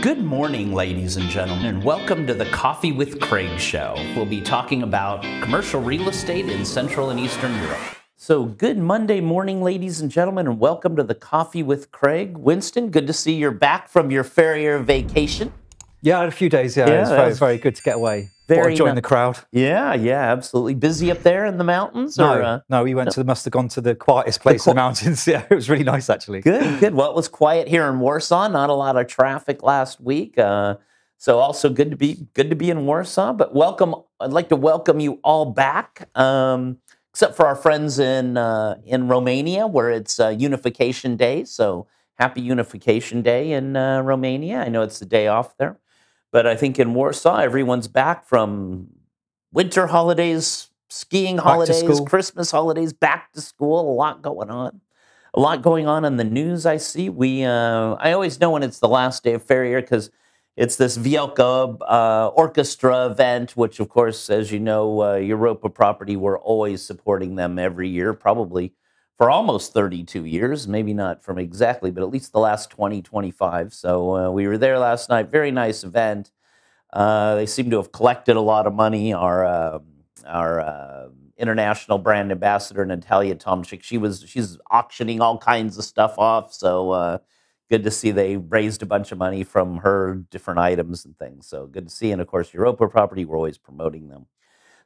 Good morning, ladies and gentlemen, and welcome to the Coffee with Craig show. We'll be talking about commercial real estate in Central and Eastern Europe. So good Monday morning, ladies and gentlemen, and welcome to the Coffee with Craig. Winston, good to see you're back from your Farrier vacation. Yeah, I had a few days, yeah. It was very good to get away. Join the crowd. Yeah, absolutely. Busy up there in the mountains? No, we must have gone to the quietest place in the mountains. Yeah, it was really nice, actually. Good. Well, it was quiet here in Warsaw. Not a lot of traffic last week. So also good to be in Warsaw. But welcome. I'd like to welcome you all back, except for our friends in Romania, where it's Unification Day. So happy Unification Day in Romania. I know it's the day off there. But I think in Warsaw, everyone's back from winter holidays, skiing holidays, Christmas holidays, back to school. A lot going on. A lot going on in the news, I see. I always know when it's the last day of Farrier because it's this Wielka orchestra event, which, of course, as you know, Europa Property, we're always supporting them every year, probably for almost 32 years, maybe not from exactly, but at least the last 20, 25. So we were there last night. Very nice event. They seem to have collected a lot of money. Our international brand ambassador, Natalia Tomczyk, she's auctioning all kinds of stuff off. So good to see they raised a bunch of money from her different items and things. So good to see. And of course, Europa Property, we're always promoting them.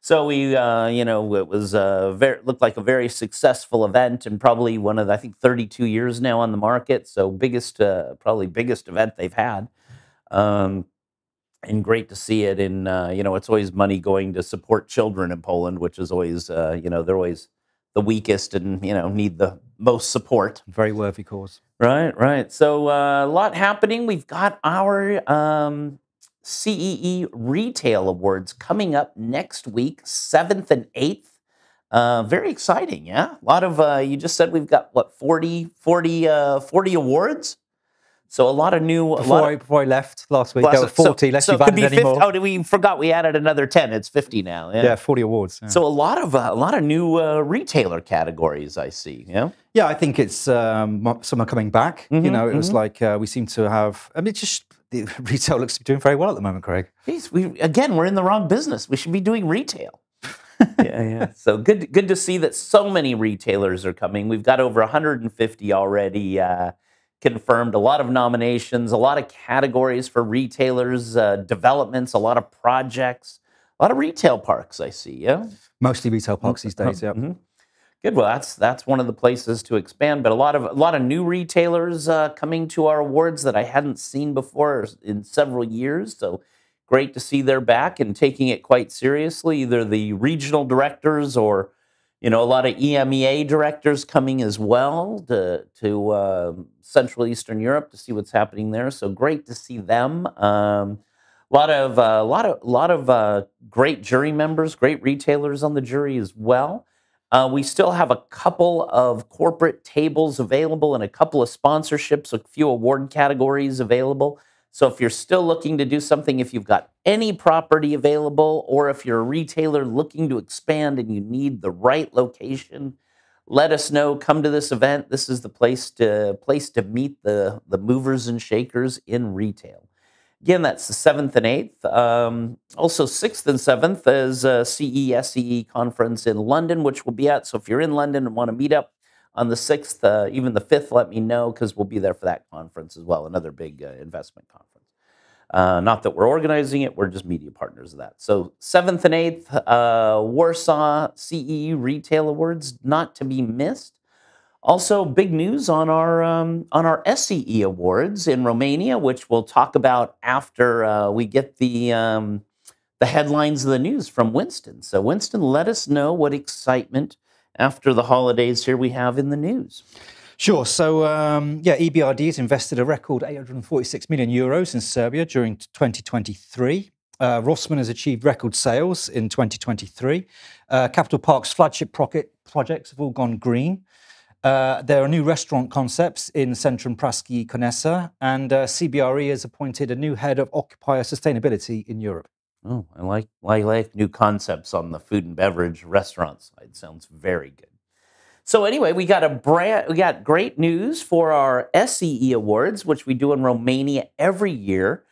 So we, it was looked like a very successful event, and probably one of I think 32 years now on the market. So probably biggest event they've had, and great to see it. And it's always money going to support children in Poland, which is always they're always the weakest and need the most support. Very worthy cause. Right. So a lot happening. We've got our CEE Retail Awards coming up next week, 7th and 8th. Very exciting, yeah? A lot of, you just said we've got, what, 40 awards? So a lot of new... Before I left last week, there were 40, less you've added any more. Oh, we forgot we added another 10. It's 50 now. Yeah, 40 awards. Yeah. So a lot of new retailer categories, I see, yeah? Yeah, I think it's some are coming back. It was like we seem to have... The retail looks to be doing very well at the moment, Craig. Jeez, we're in the wrong business. We should be doing retail. Yeah. So good to see that so many retailers are coming. We've got over 150 already confirmed. A lot of nominations, a lot of categories for retailers, developments, a lot of projects, a lot of retail parks. I see. Yeah, mostly retail parks these days. Yeah. Good. Well, that's one of the places to expand, but a lot of new retailers coming to our awards that I hadn't seen before in several years. So great to see they're back and taking it quite seriously. Either the regional directors or a lot of EMEA directors coming as well to Central Eastern Europe to see what's happening there. So great to see them. A lot of great jury members, great retailers on the jury as well. We still have a couple of corporate tables available and a couple of sponsorships, a few award categories available. So if you're still looking to do something, if you've got any property available, or if you're a retailer looking to expand and you need the right location, let us know. Come to this event. This is the place to meet the movers and shakers in retail. Again, that's the 7th and 8th. Also, 6th and 7th is a CEE conference in London, which we'll be at. So if you're in London and want to meet up on the 6th, even the 5th, let me know because we'll be there for that conference as well, another big investment conference. Not that we're organizing it, we're just media partners of that. So 7th and 8th, Warsaw CEE Retail Awards, not to be missed. Also, big news on our SEE Awards in Romania, which we'll talk about after we get the headlines of the news from Winston. So, Winston, let us know what excitement after the holidays here we have in the news. Sure. So, EBRD has invested a record 846 million euros in Serbia during 2023. Rossmann has achieved record sales in 2023. Capital Park's flagship projects have all gone green. There are new restaurant concepts in Centrum Praski Konesa, and CBRE has appointed a new head of occupier sustainability in Europe. Oh, I like new concepts on the food and beverage restaurant side. Sounds very good. So anyway, we got great news for our SEE Awards, which we do in Romania every year.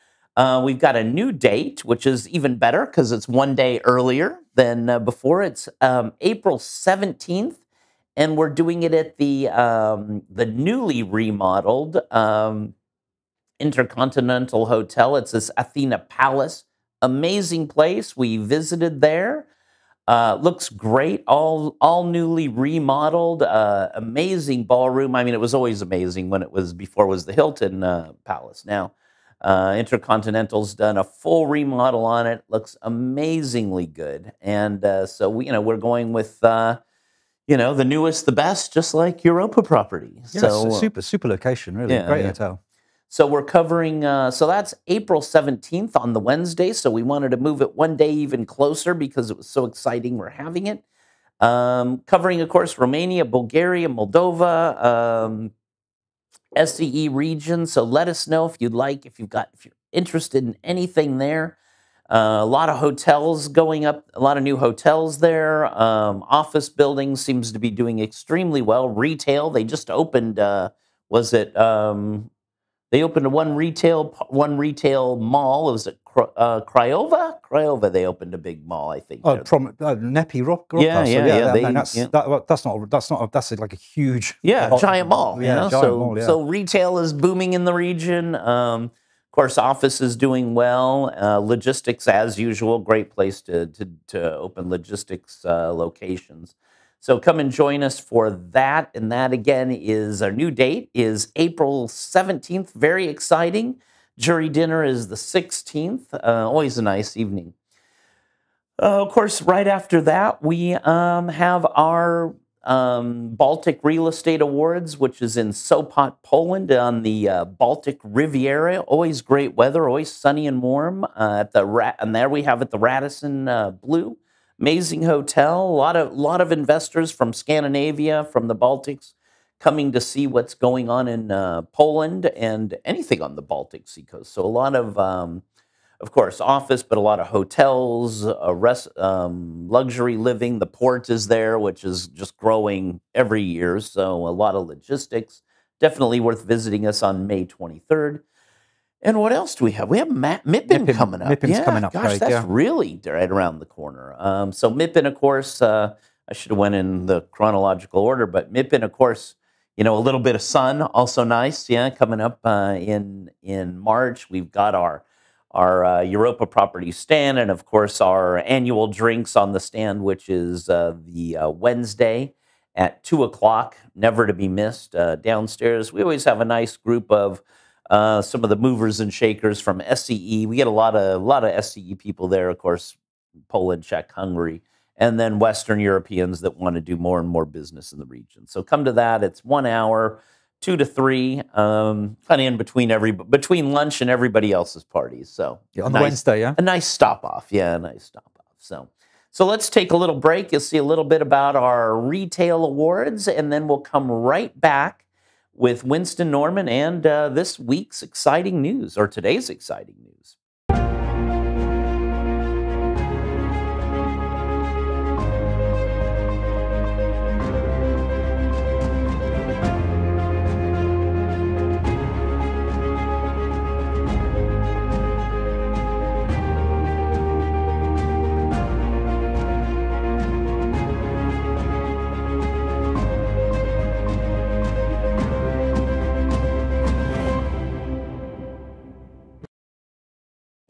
We've got a new date, which is even better because it's one day earlier than before. It's April 17th, and we're doing it at the newly remodeled Intercontinental Hotel. It's this Athena Palace. Amazing place. We visited there. Looks great, all newly remodeled, amazing ballroom. I mean, it was always amazing when it was before it was the Hilton Palace. Now, Intercontinental's done a full remodel on it. Looks amazingly good, and so we're going with the newest, the best, just like Europa Property. Yeah, so super location, really great hotel. So we're covering, so that's April 17th on the Wednesday. So we wanted to move it one day even closer because it was so exciting we're having it. Covering, of course, Romania, Bulgaria, Moldova, SCE region. So let us know if you'd like, if you're interested in anything there. A lot of hotels going up, a lot of new hotels there. Office buildings seems to be doing extremely well. Retail, they just opened, they opened one retail mall. It was at Craiova. Craiova, they opened a big mall, I think. Oh, Nepi Rock. Yeah. That's like a huge, giant mall. Yeah, giant mall. Yeah. So retail is booming in the region. Of course, office is doing well. Logistics, as usual, great place to open logistics locations. So come and join us for that. And that, again, is our new date is April 17th. Very exciting. Jury dinner is the 16th. Always a nice evening. Of course, right after that, we have our Baltic Real Estate Awards, which is in Sopot, Poland, on the Baltic Riviera. Always great weather, always sunny and warm. And there we have at the Radisson Blue. Amazing hotel. A lot of investors from Scandinavia, from the Baltics, coming to see what's going on in Poland and anything on the Baltic Sea coast. So a lot of course, office, but a lot of hotels, luxury living. The port is there, which is just growing every year. So a lot of logistics. Definitely worth visiting us on May 23rd. And what else do we have? We have MIPIM coming up. MIPIM's coming up. Gosh, that's really right around the corner. So MIPIM, of course, I should have went in the chronological order, but MIPIM, of course, a little bit of sun, also nice. Yeah, coming up in March. We've got our Europa Property stand, and of course our annual drinks on the stand, which is the Wednesday at 2 o'clock, never to be missed. Downstairs, we always have a nice group of some of the movers and shakers from SCE. We get a lot of SCE people there, of course, Poland, Czech, Hungary, and then Western Europeans that want to do more and more business in the region. So come to that. It's 1 hour, 2 to 3, kind of in between lunch and everybody else's parties. So on the Wednesday, a nice stop off. Yeah, a nice stop off. So let's take a little break. You'll see a little bit about our retail awards, and then we'll come right back with Winston Norman and this week's exciting news, or today's exciting news.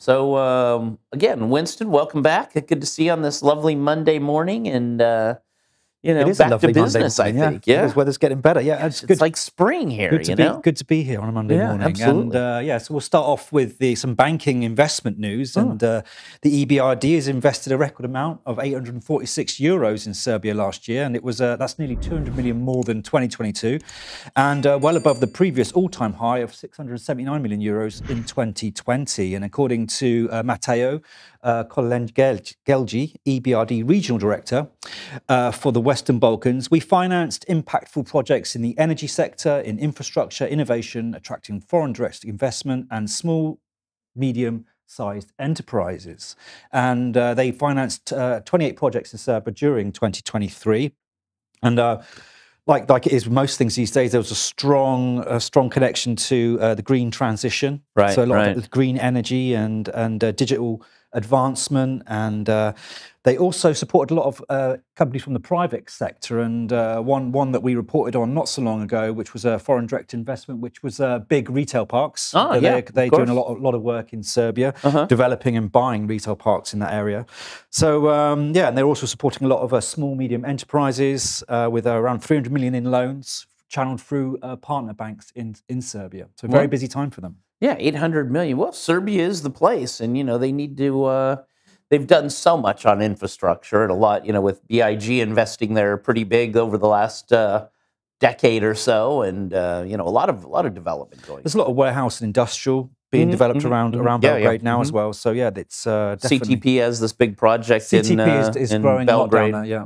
So, again, Winston, welcome back. Good to see you on this lovely Monday morning, and, it is back to business, I think. Yeah. The weather's getting better. Yeah, it's like spring here, Good to be here on a Monday morning. Absolutely. And, so we'll start off with some banking investment news. And the EBRD has invested a record amount of €846 in Serbia last year. And it was that's nearly 200 million more than 2022. And well above the previous all-time high of €679 million in 2020. And according to Matteo Kolengelji, EBRD Regional Director for the Western Balkans, we financed impactful projects in the energy sector, in infrastructure, innovation, attracting foreign direct investment, and small, medium-sized enterprises. And they financed 28 projects in Serbia during 2023. And like it is with most things these days, there was a strong connection to the green transition. Right. So a lot of green energy and digital advancement, and they also supported a lot of companies from the private sector. And one that we reported on not so long ago, which was a foreign direct investment, which was big retail parks. They're doing a lot of work in Serbia, developing and buying retail parks in that area. So yeah, and they're also supporting a lot of small medium enterprises with around 300 million in loans channeled through partner banks in Serbia. So very busy time for them. Yeah, 800 million. Well, Serbia is the place, and they need to. They've done so much on infrastructure and a lot. With BIG investing there pretty big over the last decade or so, and a lot of development going. There's a lot of warehouse and industrial being developed around Belgrade now as well. So yeah, it's definitely. CTP has this big project CTP is growing Belgrade. A lot down there, yeah.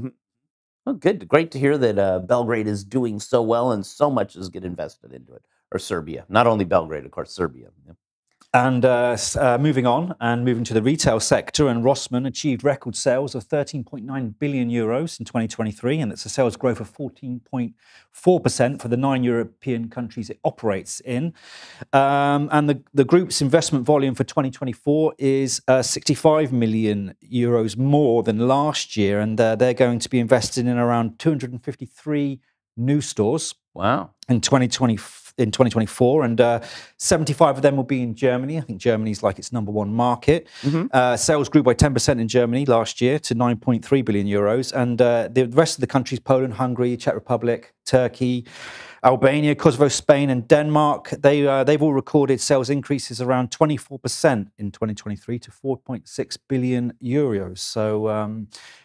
Oh, good. Great to hear that Belgrade is doing so well and so much is getting invested into it. Or Serbia. Not only Belgrade, of course, Serbia. Yeah. And moving to the retail sector, and Rossmann achieved record sales of 13.9 billion euros in 2023, and it's a sales growth of 14.4% for the 9 European countries it operates in. And the group's investment volume for 2024 is 65 million euros more than last year, and they're going to be invested in around 253 new stores. Wow. In 2024, and 75 of them will be in Germany. I think Germany's like its #1 market. Sales grew by 10% in Germany last year to 9.3 billion euros, and the rest of the countries, Poland, Hungary, Czech Republic, Turkey, Albania, Kosovo, Spain, and Denmark, they've all recorded sales increases around 24% in 2023 to 4.6 billion euros. So,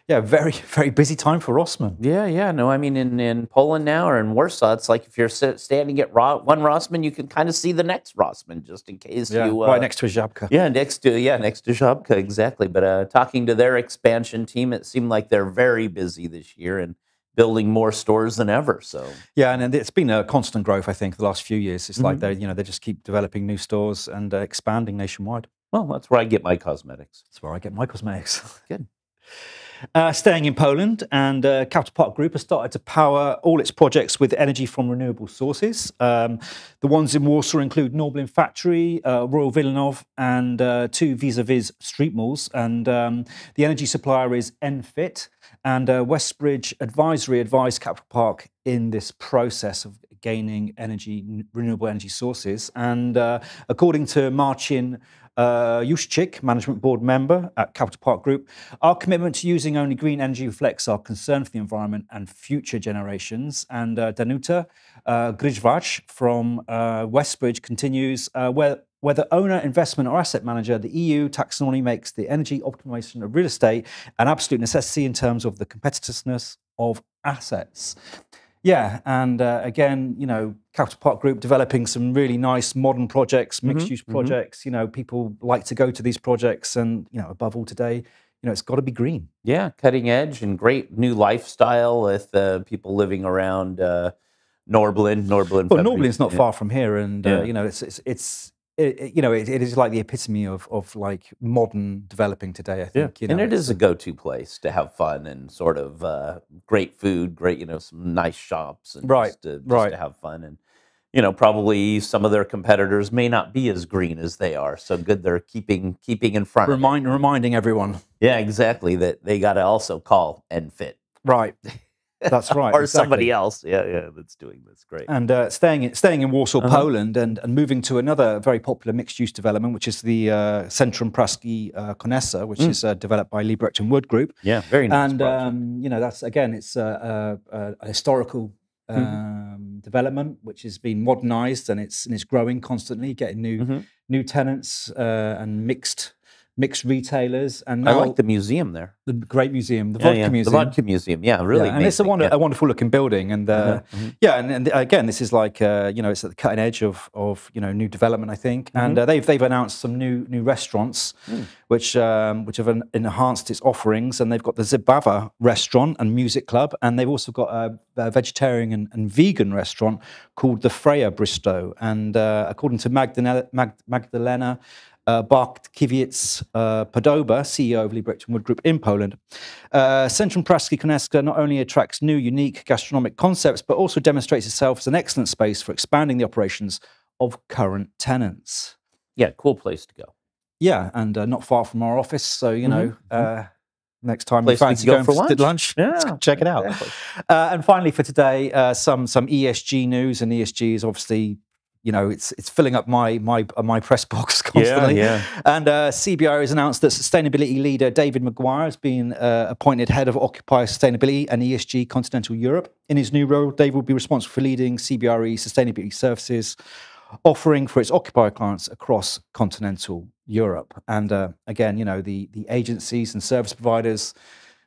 yeah, very, very busy time for Rossmann. Yeah. No, I mean, in Poland now or in Warsaw, it's like if you're standing at one Rossmann, you can kind of see the next Rossmann just in case you... right next to Żabka. Yeah, next to Żabka, exactly. But talking to their expansion team, it seemed like they're very busy this year and building more stores than ever. So yeah, and it's been a constant growth, I think, the last few years. It's like they just keep developing new stores and expanding nationwide. Well, that's where I get my cosmetics. That's where I get my cosmetics. Good. Staying in Poland, and Capital Park Group has started to power all its projects with energy from renewable sources. The ones in Warsaw include Norblin Factory, Royal Wilanów, and 2 vis-a-vis street malls. And the energy supplier is Enfit. And Westbridge Advisory advised Capital Park in this process of gaining renewable energy sources. And according to Marcin Juszczyk, Management Board member at Capital Park Group, our commitment to using only green energy reflects our concern for the environment and future generations. And Danuta Gryzwacz from Westbridge continues, whether owner, investment or asset manager, the EU taxonomy makes the energy optimization of real estate an absolute necessity in terms of the competitiveness of assets. Yeah, and again, Capital Park Group developing some really nice modern projects, mixed-use projects. People like to go to these projects, and above all today, it's got to be green. Yeah, cutting edge and great new lifestyle with people living around Norblin. Well, Norblin's not far from here, and it is like the epitome of like modern developing today, I think. And it is a go-to place to have fun and sort of great food, great, some nice shops, and just to have fun. And probably some of their competitors may not be as green as they are. So good they're keeping in front. Reminding everyone. Yeah, exactly, that they got to also call Enfit. Right. That's right. Or somebody else, that's doing this. Great. And staying in Warsaw, Poland, and moving to another very popular mixed-use development, which is the Centrum Praski Konessa, which is developed by Liebrecht and Wood Group. Yeah, very nice. And that's again, it's a historical development which has been modernised, and it's growing constantly, getting new tenants and mixed retailers. And now, I like the museum there. The great museum, the Vodka Museum. The Vodka Museum, really. And it's a wonderful looking building. And and again, this is like it's at the cutting edge of new development, I think. And they've announced some new restaurants which have enhanced its offerings. And they've got the Zabava restaurant and music club, and they've also got a vegetarian and vegan restaurant called the Freya Bristow. And according to Magdalena Bartkiewicz Podoba, CEO of Lee Brickton Wood Group in Poland. Centrum Praski Koneska not only attracts new, unique gastronomic concepts, but also demonstrates itself as an excellent space for expanding the operations of current tenants. Yeah, cool place to go. Yeah, and not far from our office, so, you know, next time Place you fancy we can going go for lunch, Yeah, check it out. exactly. And finally for today, some ESG news, and ESG is obviously, you know, it's filling up my press box constantly. Yeah. And CBRE has announced that sustainability leader David Maguire has been appointed head of Occupier Sustainability and ESG Continental Europe. In his new role, David will be responsible for leading CBRE sustainability services offering for its occupier clients across continental Europe. And again, you know, the agencies and service providers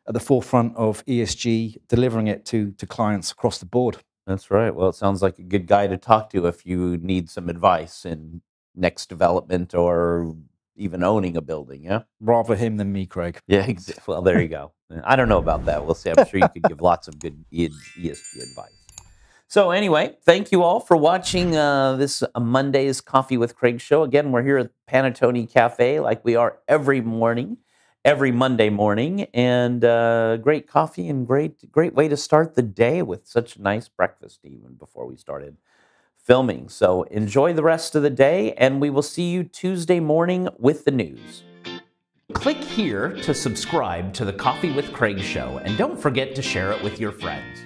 at the forefront of ESG, delivering it to clients across the board. That's right. Well, it sounds like a good guy to talk to if you need some advice in next development or even owning a building, yeah? Rather him than me, Craig. Yeah, well, there you go. I don't know about that. We'll see. I'm sure you could give lots of good ESG advice. So anyway, thank you all for watching this Monday's Coffee with Craig show. Again, we're here at PANATTONI CAFE like we are every morning, every Monday morning. And great coffee and great way to start the day with such a nice breakfast even before we started filming. So enjoy the rest of the day, and we will see you Tuesday morning with the news. Click here to subscribe to the Coffee with Craig show, and don't forget to share it with your friends.